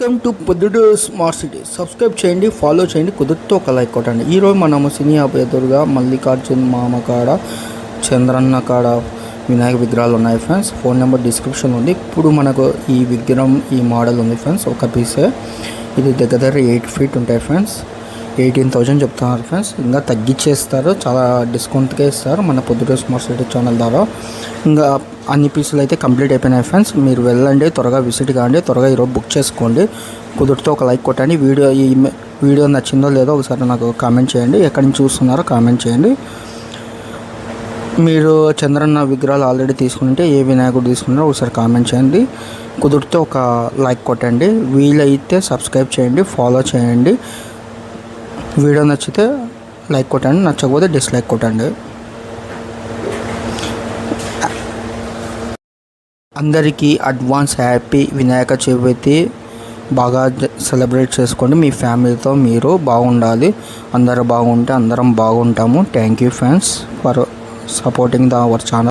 Welcome to Proddatur smart city. Subscribe చేయండి, follow చేయండి, కుదురుతో ఒక లైక్ కొట్టండి. ఈరోజు మనము సినీ ఎదురుగా మల్లికార్జున మామ కాడ, చంద్రన్న కాడ వినాయక విగ్రహాలు ఉన్నాయి ఫ్రెండ్స్. ఫోన్ నెంబర్ డిస్క్రిప్షన్ ఉంది. ఇప్పుడు మనకు ఈ విగ్రహం ఈ మోడల్ ఉంది ఫ్రెండ్స్, ఒక పీసే. ఇది దగ్గర 8 feet ఉంటాయి ఫ్రెండ్స్. 18,000 చెప్తున్నారు ఫ్రెండ్స్. ఇంకా తగ్గించేస్తారు, చాలా డిస్కౌంట్కే ఇస్తారు మన పొద్దుటూరు స్మార్ట్ సిటీ ఛానల్ ద్వారా. ఇంకా అన్ని పీసులు అయితే కంప్లీట్ అయిపోయినాయి ఫ్రెండ్స్. మీరు వెళ్ళండి, త్వరగా విజిట్ కాండి, త్వరగా ఈరోజు బుక్ చేసుకోండి. కుదురుతో ఒక లైక్ కొట్టండి. వీడియో నచ్చిందో లేదో ఒకసారి నాకు కామెంట్ చేయండి. ఎక్కడి నుంచి చూస్తున్నారో కామెంట్ చేయండి. మీరు చంద్రన్న విగ్రహాలు ఆల్రెడీ తీసుకుంటే ఏ వినాయకుడు తీసుకున్నారో ఒకసారి కామెంట్ చేయండి. కుదిరితే ఒక లైక్ కొట్టండి. వీలైతే సబ్స్క్రైబ్ చేయండి, ఫాలో చేయండి. వీడియో నచ్చితే లైక్ కొట్టండి, నచ్చకపోతే డిస్లైక్ కొట్టండి. అందరికీ అడ్వాన్స్ హ్యాపీ వినాయక చవితి. బాగా సెలబ్రేట్ చేసుకోండి. మీ ఫ్యామిలీతో మీరు బాగుండాలి. అందరూ బాగుంటే అందరం బాగుంటాము. Thank you friends for supporting our channel.